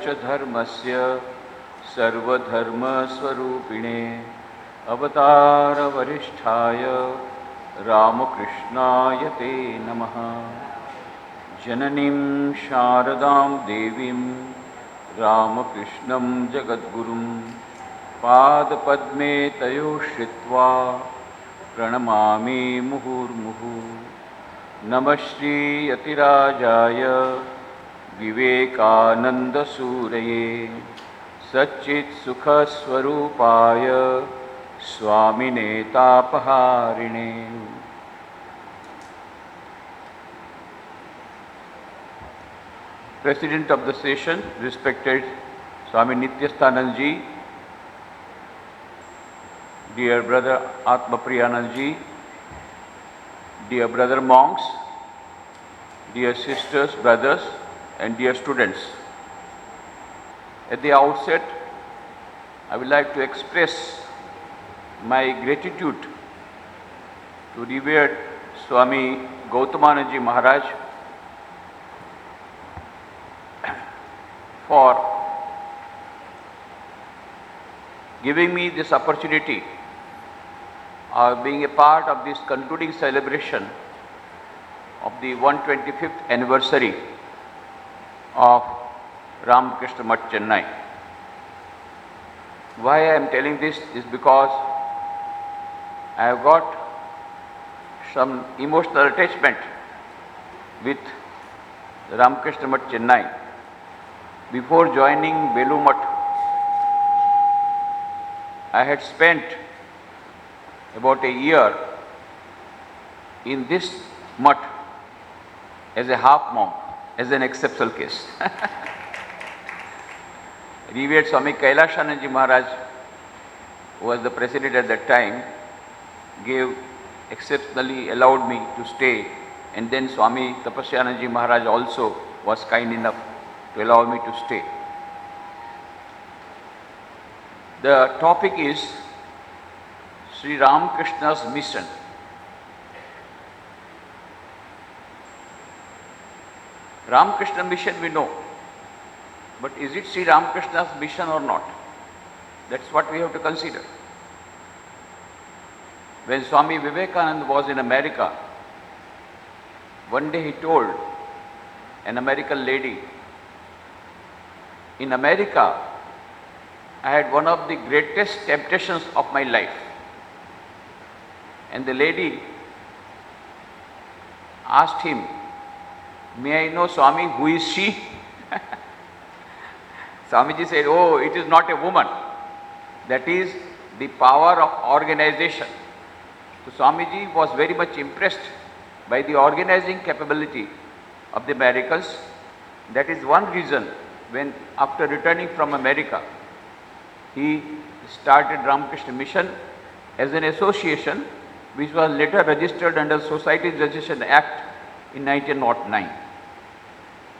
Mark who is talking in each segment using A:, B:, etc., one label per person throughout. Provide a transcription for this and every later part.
A: च धर्मस्य सर्वधर्मस्वरूपिणे अवतारवरिष्ठाय रामकृष्णाय ते नमः। जननीं शारदां देवीं रामकृष्णं जगद्गुरुं पादपद्मे तयोश्रित्वा प्रणमामि मुहुर्मुहुः। नमः Shri यतिराजाय विवेकानन्दसूरये सच्चित्सुखस्वरूपाय स्वामिने तापहारिणे। President of the session, respected Swami Nikhileshwarananda ji, dear brother Atma Priyanand ji, dear brother monks, dear sisters, brothers, and dear students. At the outset, I would like to express my gratitude to revered Swami Gautamanand ji Maharaj for giving me this opportunity of being a part of this concluding celebration of the 125th anniversary of Ramakrishna Math, Chennai. Why I am telling this is because I have got some emotional attachment with Ramakrishna Math, Chennai. Before joining Belur Math, I had spent about a year in this Math as a half monk, as an exceptional case. Revered Swami Nikhileshwarananda Maharaj, who was the president at that time, exceptionally allowed me to stay, and then Swami Tapasyanand Maharaj also was kind enough to allow me to stay. The topic is Sri Ramakrishna's mission. Ramakrishna mission we know, but is it Sri Ramakrishna's mission or not? That's what we have to consider. When Swami Vivekananda was in America, one day he told an American lady, in America, I had one of the greatest temptations of my life. And the lady asked him, may I know, Swami, who is she? Swamiji said, oh, it is not a woman. That is the power of organization. So Swamiji was very much impressed by the organizing capability of the Americans. That is one reason when after returning from America, he started Ramakrishna Mission as an association which was later registered under Societies Registration Act in 1909.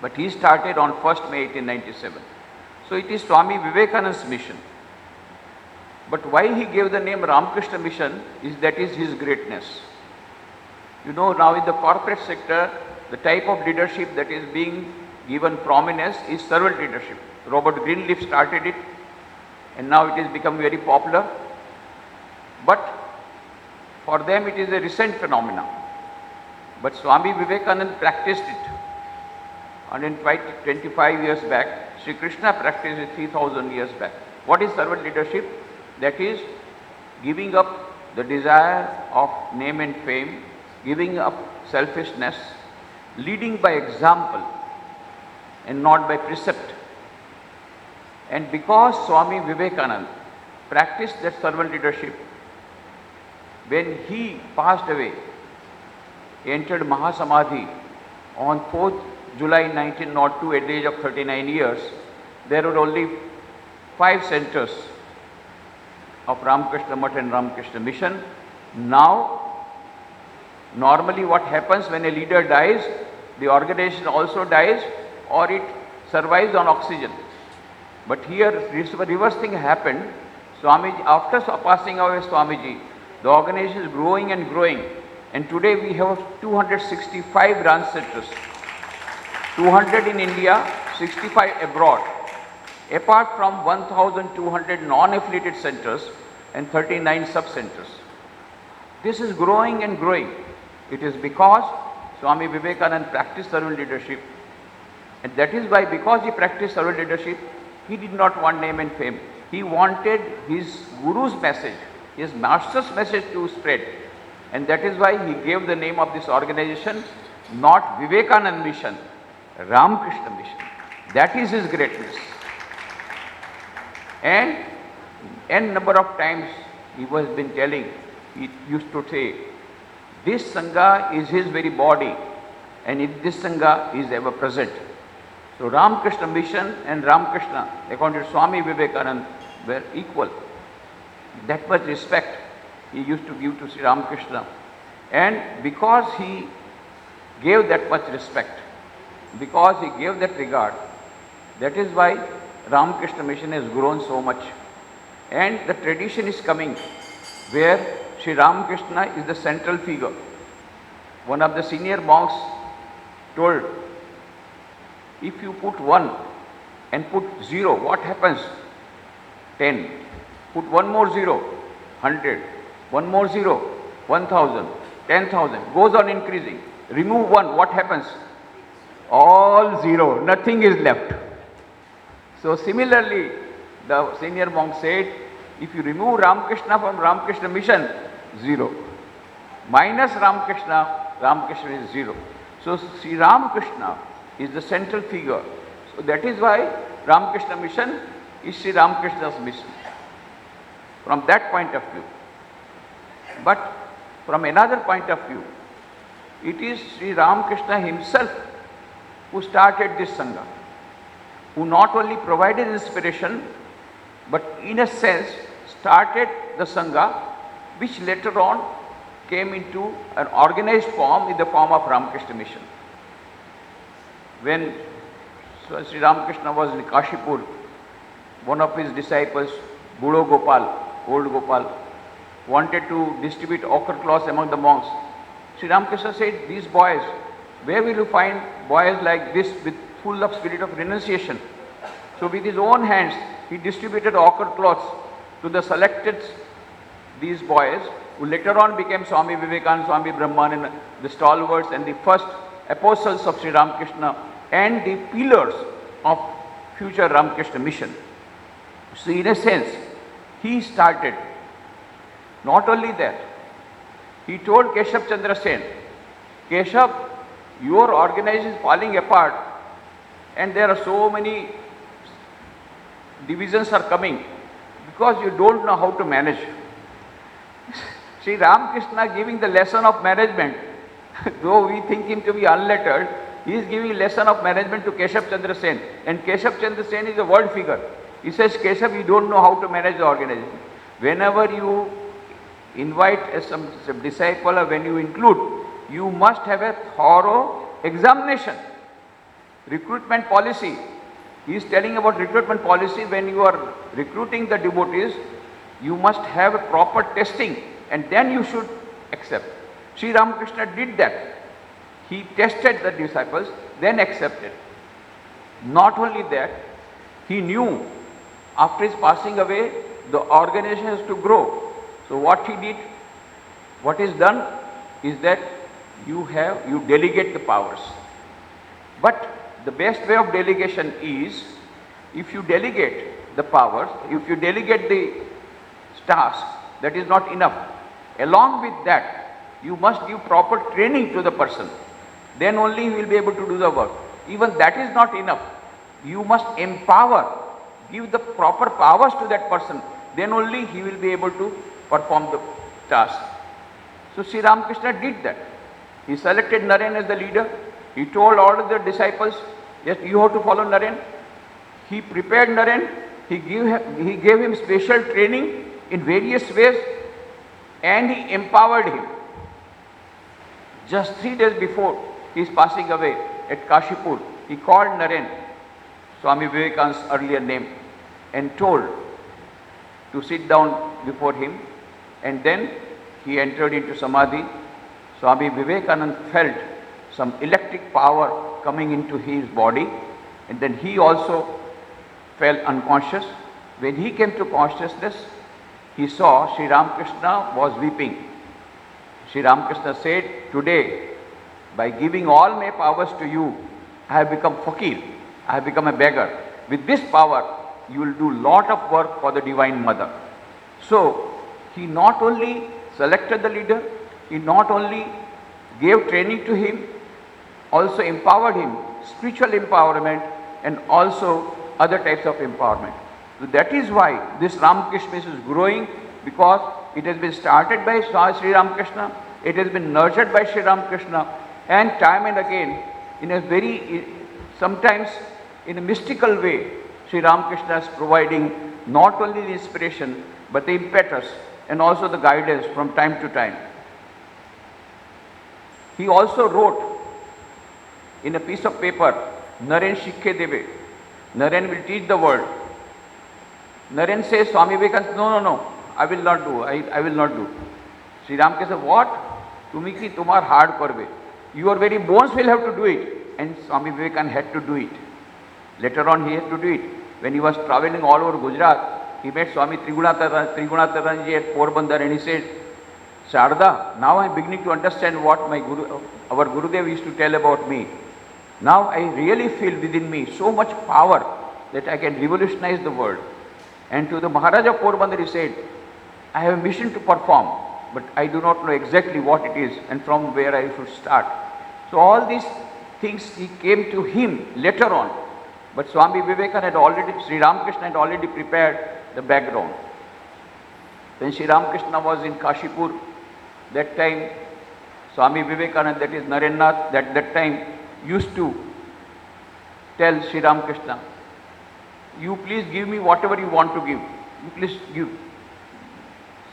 A: But he started on 1st May 1897. So it is Swami Vivekananda's mission. But why he gave the name Ramakrishna Mission is that is his greatness. You know, now in the corporate sector, the type of leadership that is being given prominence is servant leadership. Robert Greenleaf started it, and now it has become very popular. But for them it is a recent phenomenon. But Swami Vivekananda practiced it 125 years back. Sri Krishna practiced it 3000 years back. What is servant leadership? That is giving up the desire of name and fame, giving up selfishness, leading by example and not by precept. And because Swami Vivekananda practiced that servant leadership, when he passed away, he entered Mahasamadhi on 4th July 1902 at the age of 39 years. There were only 5 centers of Ramakrishna Math and Ramakrishna Mission. Now, normally what happens when a leader dies, the organization also dies or it survives on oxygen. But here, reverse thing happened. Swamiji, after passing away Swamiji, the organization is growing and growing. And today we have 265 branch centers, 200 in India, 65 abroad. apart from 1,200 non-affiliated centers and 39 sub-centers. This is growing and growing. It is because Swami Vivekananda practiced servant leadership, and that is why, because he practiced servant leadership, he did not want name and fame. He wanted his Guru's message, his master's message to spread, and that is why he gave the name of this organization not Vivekananda Mission, Ramakrishna Mission. That is his greatness. And n number of times he was been telling, he used to say, this Sangha is his very body, and in this Sangha is ever present. So Ramakrishna Mission and Ramakrishna, according to Swami Vivekananda, were equal. That much respect he used to give to Sri Ramakrishna. And because he gave that much respect, because he gave that regard, that is why Ramakrishna Mission has grown so much. And the tradition is coming where Sri Ramakrishna is the central figure. One of the senior monks told, if you put 1 and put 0, what happens? 10. Put one more 0, 100. One more 0, 1,000. 10,000. Goes on increasing. Remove 1, what happens? All 0. Nothing is left. So similarly, the senior monk said, if you remove Ramakrishna from Ramakrishna Mission, 0. Minus Ramakrishna, Ramakrishna is 0. So Sri Ramakrishna is the central figure. So that is why Ramakrishna Mission is Sri Ramakrishna's mission. From that point of view. But from another point of view, it is Sri Ramakrishna himself who started this Sangha, who not only provided inspiration, but in a sense started the Sangha, which later on came into an organized form in the form of Ramakrishna Mission. When Sri Ramakrishna was in Kashipur, one of his disciples, Budo Gopal, old Gopal, wanted to distribute ochre cloths among the monks. Sri Ramakrishna said, these boys, where will you find boys like this with full of spirit of renunciation? So with his own hands, he distributed ochre cloths to the selected, these boys, who later on became Swami Vivekananda, Swami Brahmananda, the stalwarts and the first apostles of Sri Ramakrishna and the pillars of future Ramakrishna Mission. So in a sense, he started. Not only that, he told Keshav Chandra Sen, Keshav, your organization is falling apart and there are so many divisions are coming because you don't know how to manage. Sri Ramakrishna giving the lesson of management, though we think him to be unlettered, he is giving lesson of management to Keshav Chandra Sen, and Keshav Chandra Sen is a world figure. He says, Keshav, you don't know how to manage the organization. Whenever you invite some disciple or when you include, you must have a thorough examination. Recruitment policy. He is telling about recruitment policy. When you are recruiting the devotees, you must have a proper testing and then you should accept. Sri Ramakrishna did that. He tested the disciples, then accepted. Not only that, he knew after his passing away, the organization has to grow. So what he did, what is done is that you delegate the powers. But the best way of delegation is, if you delegate the powers, if you delegate the task, that is not enough. Along with that, you must give proper training to the person. Then only he will be able to do the work. Even that is not enough. You must empower, give the proper powers to that person. Then only he will be able to perform the task. So Sri Ramakrishna did that. He selected Naren as the leader. He told all of the disciples, yes, you have to follow Naren. He prepared Naren. He gave him special training in various ways and he empowered him. Just 3 days before he is passing away at Kashipur, he called Naren, Swami Vivekananda's earlier name, and told to sit down before him, and then he entered into Samadhi. Swami Vivekananda felt some electric power coming into his body, and then he also fell unconscious. When he came to consciousness, he saw Sri Ramakrishna was weeping. Sri Ramakrishna said, "Today, by giving all my powers to you, I have become fakir, I have become a beggar. With this power, you will do lot of work for the Divine Mother." So, he not only selected the leader, he not only gave training to him, also empowered him, spiritual empowerment and also other types of empowerment. So that is why this Ramakrishna is growing, because it has been started by Sri Ramakrishna, it has been nurtured by Sri Ramakrishna, and time and again, in a very, sometimes in a mystical way, Sri Ramakrishna is providing not only the inspiration, but the impetus and also the guidance from time to time. He also wrote in a piece of paper, Naren Shikhe Deve, Naren will teach the world. Naren says, Swami Vivekananda, no, I will not do, I will not do. Sri Ramakrishna said, what? Tumi ki tumhar hard karbe. Your very bones will have to do it. And Swami Vivekananda had to do it. Later on he had to do it. When he was traveling all over Gujarat, he met Swami Trigunataranji at Porbandar and he said, Sarada, now I am beginning to understand what our Gurudev used to tell about me. Now I really feel within me so much power that I can revolutionize the world. And to the Maharaja of Porbandar he said, I have a mission to perform, but I do not know exactly what it is and from where I should start. So all these things he came to him later on. But Swami Vivekananda had already, Sri Ramakrishna had already prepared the background. When Sri Ramakrishna was in Kashipur, that time Swami Vivekananda, that is Narennath, that time used to tell Sri Ramakrishna, you please give me whatever you want to give. You please give.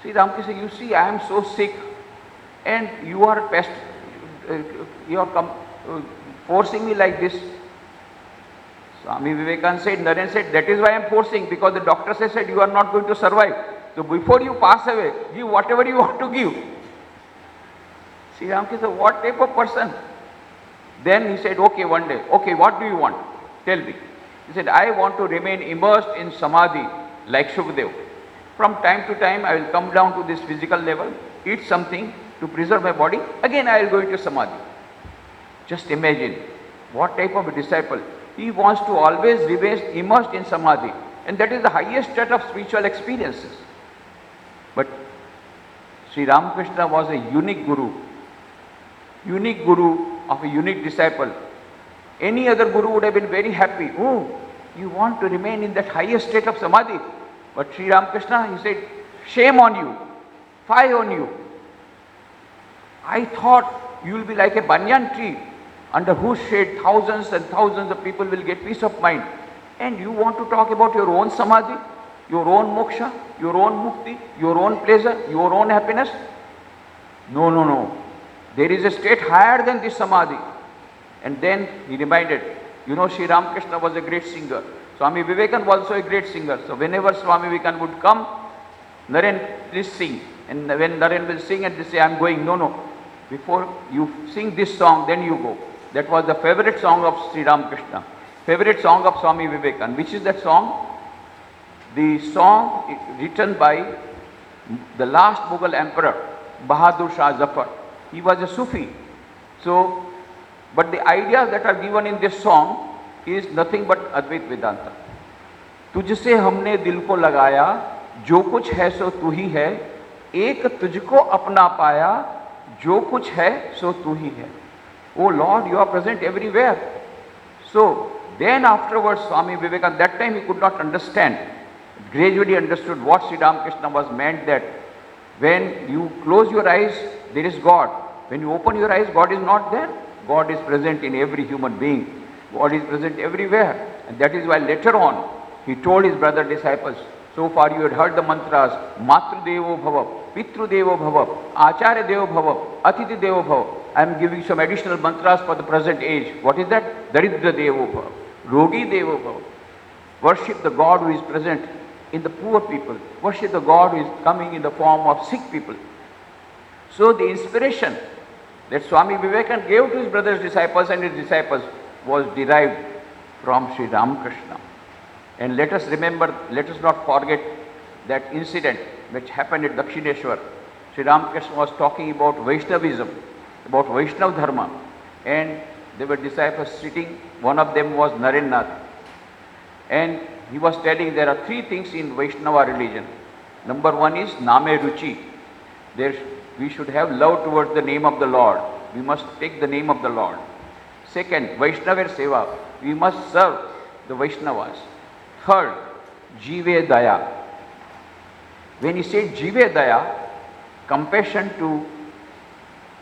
A: Sri Ramakrishna, you see, I am so sick and you are forcing me like this. Swami Vivekananda said, Naren said, that is why I am forcing, because the doctor said you are not going to survive. So before you pass away, give whatever you want to give. Sri Ramakrishna said, what type of person? Then he said, okay, one day, okay, what do you want? Tell me. He said, I want to remain immersed in samadhi like Shukdev. From time to time, I will come down to this physical level, eat something to preserve my body. Again, I will go into samadhi. Just imagine what type of a disciple. He wants to always remain immersed in samadhi. And that is the highest state of spiritual experiences. But Sri Ramakrishna was a unique guru of a unique disciple. Any other guru would have been very happy. Oh, you want to remain in that highest state of samadhi. But Sri Ramakrishna, he said, shame on you, fie on you. I thought you will be like a banyan tree under whose shade thousands and thousands of people will get peace of mind. And you want to talk about your own samadhi, your own moksha, your own mukti, your own pleasure, your own happiness? No. There is a state higher than this samadhi. And then he reminded, Sri Ramakrishna was a great singer. Swami Vivekananda was also a great singer. So whenever Swami Vivekananda would come, Naren, please sing. And when Naren will sing and they say, I am going, no. Before you sing this song, then you go. That was the favorite song of Sri Ramakrishna. Favorite song of Swami Vivekananda. Which is that song? The song written by the last Mughal emperor, Bahadur Shah Zafar. He was a Sufi. So, but the ideas that are given in this song is nothing but Advait Vedanta. तुझसे हमने दिल को लगाया, जो कुछ है सो तू ही है, एक तुझको अपना पाया, जो कुछ है सो तू ही है. Oh Lord, you are present everywhere. So then afterwards Swami Vivekananda, that time he could not understand, gradually understood what Sri Ramakrishna was meant, that when you close your eyes, there is God. When you open your eyes, God is not there. God is present in every human being. God is present everywhere. And that is why later on, he told his brother disciples, so far you had heard the mantras, Matru Devo Bhava, Pitru Devo Bhava, Acharya Devo Bhava, Atiti Devo Bhava. I am giving some additional mantras for the present age. What is that? Daridra Devo Bhava, Rogi Devo Bhava. Worship the God who is present in the poor people. Worship the God who is coming in the form of sick people. So the inspiration that Swami Vivekananda gave to his brother's disciples and his disciples was derived from Sri Ramakrishna. And let us remember, let us not forget that incident which happened at Dakshineshwar. Sri Ramakrishna was talking about Vaishnavism, about Vaishnav Dharma, and there were disciples sitting. One of them was Narendranath. And he was telling there are three things in Vaishnava religion. Number one is Name Ruchi. We should have love towards the name of the Lord. We must take the name of the Lord. Second, Vaishnava Seva. We must serve the Vaishnavas. Third, Jive Daya. When he said Jive Daya, compassion to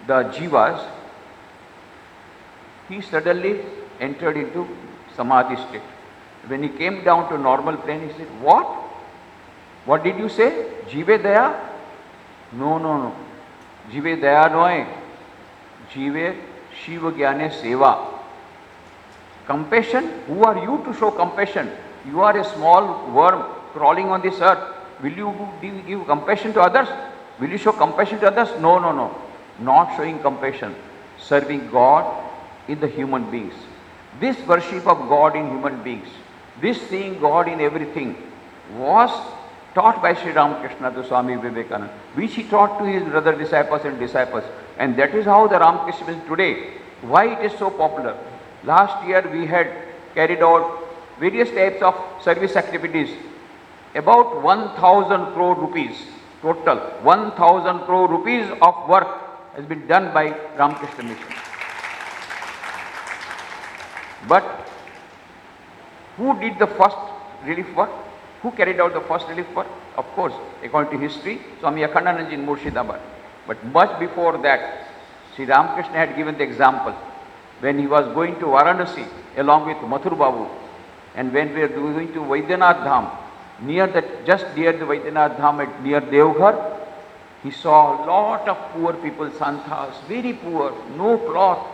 A: the Jivas, he suddenly entered into Samadhi state. When he came down to normal plane, he said, what? What did you say? Jive Daya? No. Jive Daya no. Jive Shiva Gyane Seva. Compassion? Who are you to show compassion? You are a small worm crawling on this earth. Will you give compassion to others? Will you show compassion to others? No. Not showing compassion. Serving God in the human beings. This worship of God in human beings, this seeing God in everything, was taught by Sri Ramakrishna to Swami Vivekananda, which he taught to his brother disciples and disciples. And that is how the Ramakrishna is today. Why it is so popular? Last year we had carried out various types of service activities. About 1,000 crore rupees total. 1,000 crore rupees of work has been done by Ramakrishna Mission. But who did the first relief work? Who carried out the first relief work? Of course, according to history, Swami Akhandanand in Murshidabad. But much before that, Sri Ramakrishna had given the example when he was going to Varanasi along with Mathur Babu, and when we were going to Vaidyanath Dham, just near the Vaidyanath Dham, near Devghar, he saw a lot of poor people, santhas, very poor, no cloth,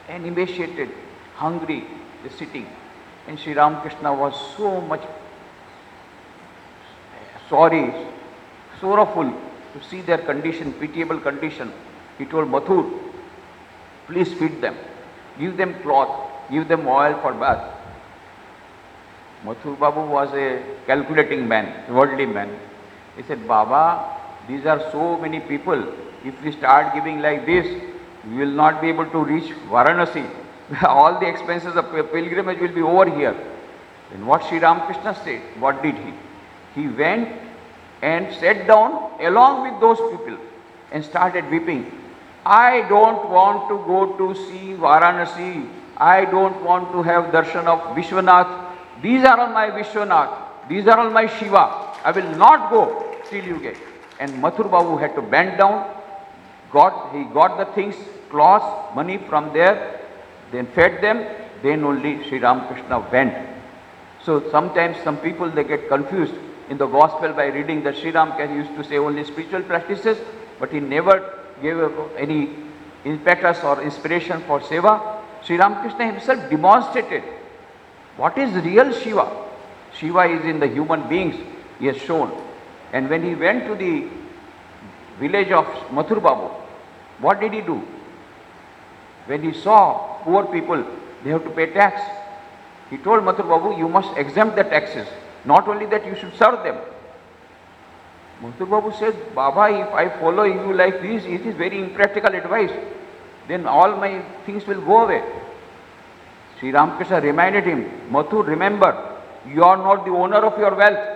A: and emaciated, hungry, sitting. And Sri Ramakrishna was so much sorrowful to see their condition, pitiable condition. He told Mathur, please feed them, give them cloth, give them oil for bath. Mathur Babu was a calculating man, worldly man. He said, Baba, these are so many people. If we start giving like this, we will not be able to reach Varanasi. All the expenses of pilgrimage will be over here. Then what Sri Ramakrishna said? What did he? He went and sat down along with those people and started weeping. I don't want to go to see Varanasi. I don't want to have darshan of Vishwanath. These are all my Vishwanath. These are all my Shiva. I will not go till you get. And Mathur Babu had to bend down. He got the things, cloths, money from there, then fed them, then only Sri Ramakrishna went. So sometimes some people, they get confused in the gospel by reading that Sri Ramakrishna used to say only spiritual practices, but he never gave any impetus or inspiration for seva. Sri Ramakrishna himself demonstrated what is real Shiva. Shiva is in the human beings, he has shown. And when he went to the village of Mathur Babu, what did he do? When he saw poor people, they have to pay tax. He told Mathur Babu, you must exempt the taxes. Not only that, you should serve them. Mathur Babu said, Baba, if I follow you like this, it is very impractical advice. Then all my things will go away. Sri Ramakrishna reminded him, Mathur, remember, you are not the owner of your wealth.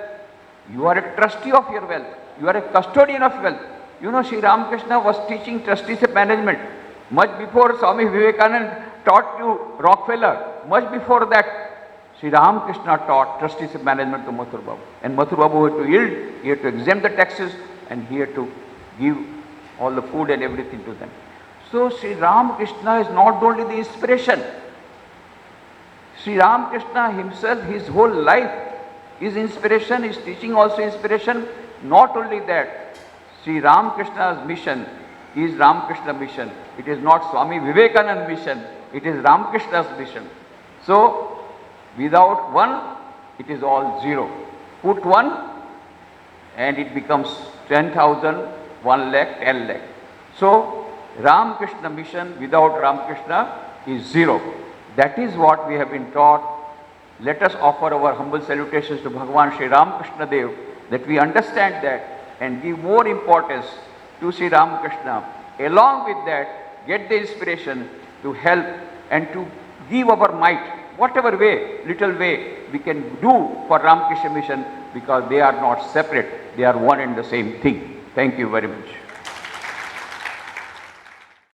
A: You are a trustee of your wealth. You are a custodian of wealth. You know, Sri Ramakrishna was teaching trusteeship management much before Swami Vivekananda taught you Rockefeller. Much before that, Sri Ramakrishna taught trusteeship management to Mathur Babu. And Mathur Babu had to yield, he had to exempt the taxes, and he had to give all the food and everything to them. So Sri Ramakrishna is not only the inspiration. Sri Ramakrishna himself, his whole life is inspiration, his teaching also inspiration. Not only that, Sri Ramakrishna's mission is Ramakrishna mission. It is not Swami Vivekananda mission, it is Ramakrishna's mission. So, without one, it is all zero. Put one and it becomes 10,000, 1 lakh, 10 lakh. So, Ramakrishna mission without Ramakrishna is zero. That is what we have been taught let us offer our humble salutations to Bhagavan Sri Ramakrishna Dev, that we understand that and give more importance to Sri Ramakrishna. Along with that, get the inspiration to help and to give our might, whatever way, little way we can do for Ramakrishna mission, because they are not separate, they are one and the same thing. Thank you very much.